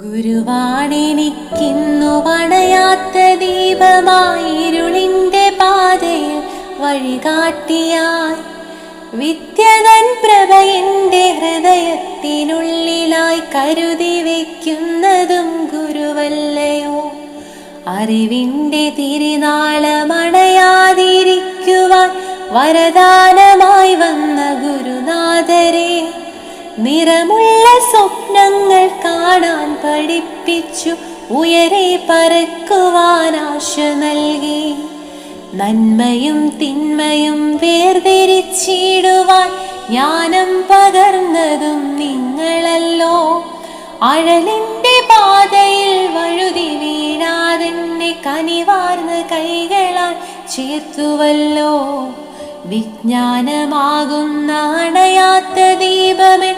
ഗുരുവാണെനിക്കിന്നു വണയാത്ത ദീപമായിരുളിൻ്റെ പാതയിൽ വഴികാട്ടിയായി വിദ്യതൻ പ്രഭ എൻ്റെ ഹൃദയത്തിനുള്ളിലായി കരുതി വയ്ക്കുന്നതും ഗുരുവല്ലയോ. അറിവിൻ്റെ തിരുനാളമണയാതിരിക്കുവാൻ വരദാനമായി വന്ന ഗുരുനാഥരെ, നിറമുള്ള സ്വപ്നങ്ങൾ കാണാൻ പഠിപ്പിച്ചു ഉയരെ പറക്കുവാൻ ആശ നൽകി. നന്മയും തിന്മയും വേർതിരിച്ചിടുവാൻ ജ്ഞാനം പകർന്നതും നിങ്ങളല്ലോ. അഴലിൻ്റെ പാതയിൽ വഴുതി വീഴാതെന്നെ കനിവാർന്ന കൈകളാൽ ചേർത്തുവല്ലോ. വിജ്ഞാനമാകുന്ന അണയാത്ത ദീപമൻ